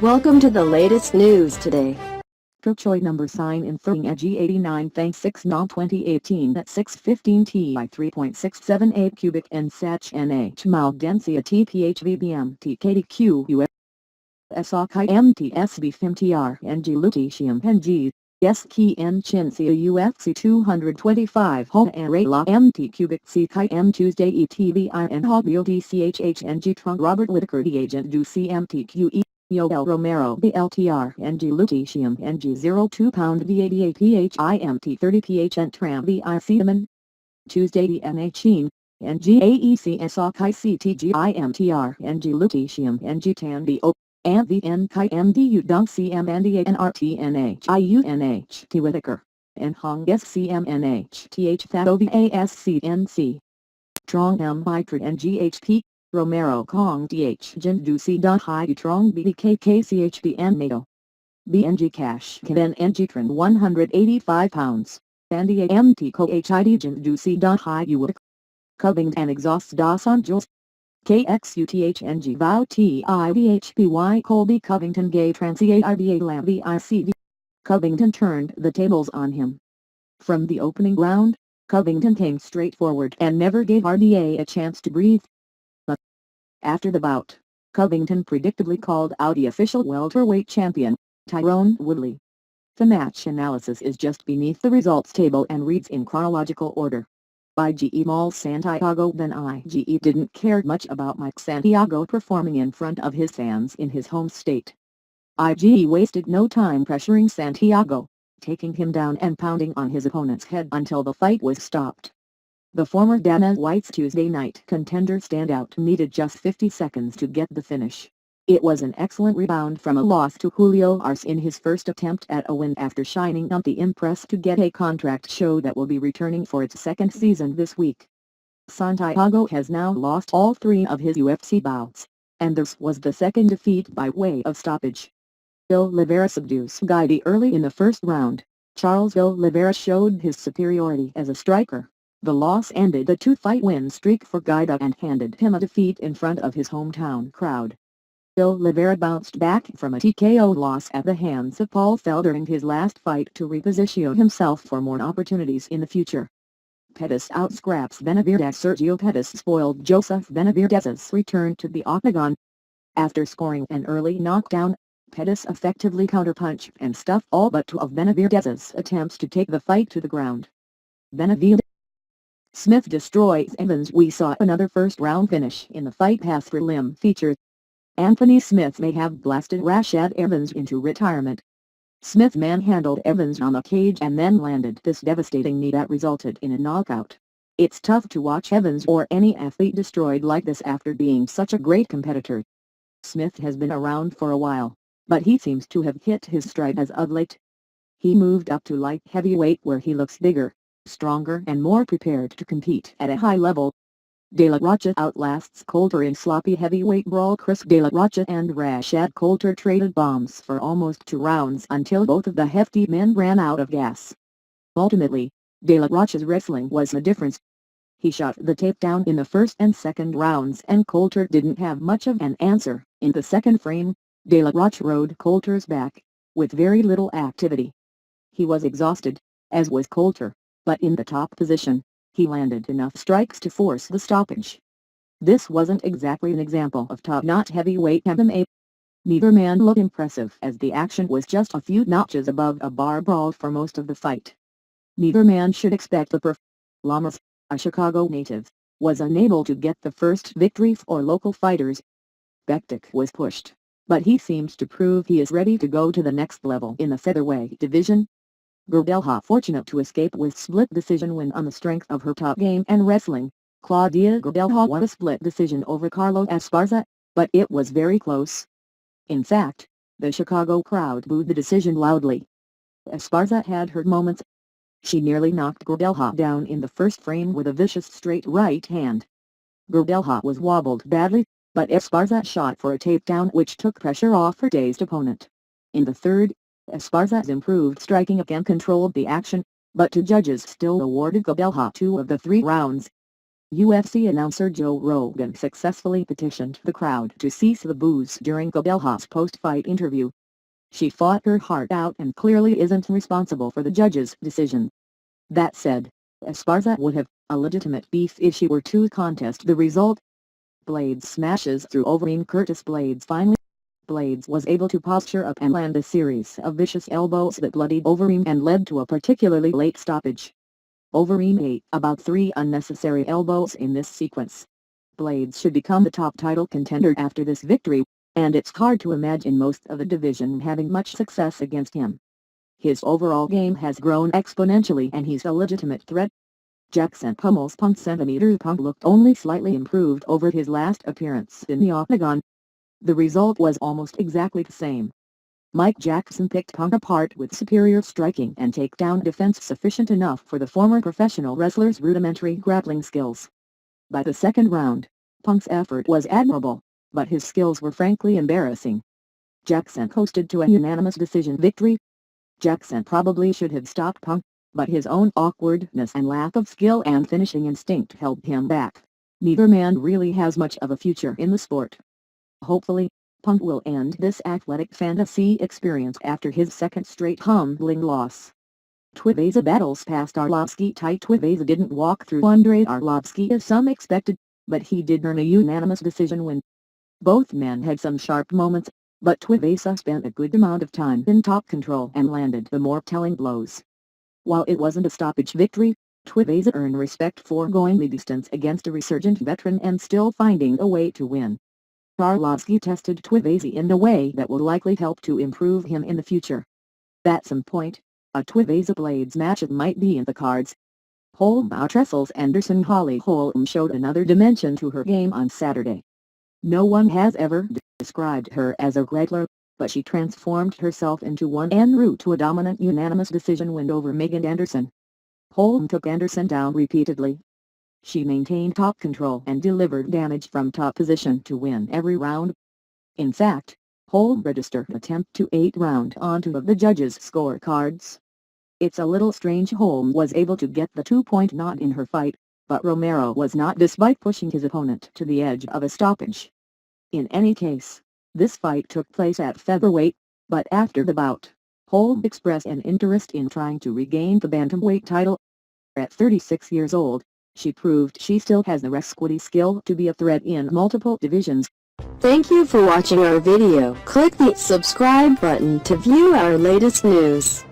Welcome to the latest news today. Choi number sign in throwing at G89 thanks 6 Nom 2018 at 615 Ti 3.678 cubic and Sach NH mild density TPHVBM TKDQ USOKI MTSB FIMTR NG lutetium NG S key N chin C UFC 225 Ho and Rayla MT cubic C Chi M Tuesday ETVI and Hobio DCHH NG Trunk Robert Whittaker the agent do CMTQE Yoel Romero BLTR NG lutetium NG 02 pound VADA PHIMT 30 PH and Tram VI Seaman Tuesday DNA Cheen NG AEC SOKI CTGIMTR NG lutetium NG Tan BO and the NKI MDU Dunk CM NDA NRTNH IUNH T Whittaker and Hong SCM NH TH VASCNC Trong M Mitrid NGHP Romero Kong DH Jin Du C Dun Hai Trong BDKKCHBN NATO BNG Cash Ken NG Trin 185 pounds Sandy AMT Co HID Jin Du C Dun Hai Uwik Covington Exhaust Das on Jules KXUTHNG Vow TIVHPY Colby Covington Gay Transi AIBA Lam VICV Covington turned the tables on him. From the opening round, Covington came straight forward and never gave RDA a chance to breathe. But after the bout, Covington predictably called out the official welterweight champion, Tyrone Woodley. The match analysis is just beneath the results table and reads in chronological order. IGE Mall Santiago. Then IGE didn't care much about Mike Santiago performing in front of his fans in his home state. IGE wasted no time pressuring Santiago, taking him down and pounding on his opponent's head until the fight was stopped. The former Dana White's Tuesday night contender standout needed just 50 seconds to get the finish. It was an excellent rebound from a loss to Julio Arce in his first attempt at a win after shining on the Impress to get a contract show that will be returning for its second season this week. Santiago has now lost all 3 of his UFC bouts, and this was the second defeat by way of stoppage. Oliveira subdues Guidi early in the first round. Charles Oliveira showed his superiority as a striker. The loss ended the 2-fight win streak for Guida and handed him a defeat in front of his hometown crowd. Oliveira bounced back from a TKO loss at the hands of Paul Fell during his last fight to reposition himself for more opportunities in the future. Pettis outscraps Benavidez. Sergio Pettis spoiled Joseph Benavidez's return to the octagon. After scoring an early knockdown, Pettis effectively counterpunched and stuffed all but 2 of Benavidez's attempts to take the fight to the ground. Benavidez Smith destroys Evans. We saw another first-round finish in the fight path prelim feature. Anthony Smith may have blasted Rashad Evans into retirement. Smith manhandled Evans on the cage and then landed this devastating knee that resulted in a knockout. It's tough to watch Evans or any athlete destroyed like this after being such a great competitor. Smith has been around for a while, but he seems to have hit his stride as of late. He moved up to light heavyweight where he looks bigger, stronger and more prepared to compete at a high level. De La Rocha outlasts Coulter in sloppy heavyweight brawl. Chris De La Rocha and Rashad Coulter traded bombs for almost 2 rounds until both of the hefty men ran out of gas. Ultimately, De La Rocha's wrestling was the difference. He shot the takedown in the first and second rounds and Coulter didn't have much of an answer. In the second frame, De La Rocha rode Coulter's back, with very little activity. He was exhausted, as was Coulter, but in the top position, he landed enough strikes to force the stoppage. This wasn't exactly an example of top-notch heavyweight MMA. Neither man looked impressive as the action was just a few notches above a bar brawl for most of the fight. Neither man should expect the perf. Lamas, a Chicago native, was unable to get the first victory for local fighters. Bektik was pushed, but he seems to prove he is ready to go to the next level in the featherweight division. Gurdelha fortunate to escape with split decision win on the strength of her top game and wrestling. Claudia Gurdelha won a split decision over Carlo Esparza, but it was very close. In fact, the Chicago crowd booed the decision loudly. Esparza had her moments. She nearly knocked Gurdelha down in the first frame with a vicious straight right hand. Gurdelha was wobbled badly, but Esparza shot for a takedown which took pressure off her dazed opponent. In the third, Esparza's improved striking again controlled the action, but 2 judges still awarded Gurdelha 2 of the 3 rounds. UFC announcer Joe Rogan successfully petitioned the crowd to cease the boos during Cabelha's post-fight interview. She fought her heart out and clearly isn't responsible for the judge's decision. That said, Esparza would have a legitimate beef if she were to contest the result. Blades smashes through Overeem. Curtis Blades finally. Blades was able to posture up and land a series of vicious elbows that bloodied Overeem and led to a particularly late stoppage. Overeem ate about 3 unnecessary elbows in this sequence. Blades should become the top title contender after this victory, and it's hard to imagine most of the division having much success against him. His overall game has grown exponentially and he's a legitimate threat. Jackson pummels Punk. Punk looked only slightly improved over his last appearance in the octagon. The result was almost exactly the same. Mike Jackson picked Punk apart with superior striking and takedown defense sufficient enough for the former professional wrestler's rudimentary grappling skills. By the second round, Punk's effort was admirable, but his skills were frankly embarrassing. Jackson coasted to a unanimous decision victory. Jackson probably should have stopped Punk, but his own awkwardness and lack of skill and finishing instinct held him back. Neither man really has much of a future in the sport. Hopefully, Punk will end this athletic fantasy experience after his second straight humbling loss. Twiveza battles past Arlovski. Twiveza didn't walk through Andrei Arlovski as some expected, but he did earn a unanimous decision win. Both men had some sharp moments, but Twiveza spent a good amount of time in top control and landed the more telling blows. While it wasn't a stoppage victory, Twiveza earned respect for going the distance against a resurgent veteran and still finding a way to win. Arlovski tested Twiveza in a way that will likely help to improve him in the future. At some point, a Twiveza Blades match might be in the cards. Holm out-wrestles Anderson. Holly Holm showed another dimension to her game on Saturday. No one has ever described her as a grappler, but she transformed herself into one en route to a dominant unanimous decision win over Megan Anderson. Holm took Anderson down repeatedly. She maintained top control and delivered damage from top position to win every round. In fact, Holm registered a 10-8 round on 2 of the judges' scorecards. It's a little strange Holm was able to get the 2-point nod in her fight, but Romero was not despite pushing his opponent to the edge of a stoppage. In any case, this fight took place at featherweight, but after the bout, Holm expressed an interest in trying to regain the bantamweight title. At 36 years old, she proved she still has the wrestling skill to be a threat in multiple divisions. Thank you for watching our video. Click the subscribe button to view our latest news.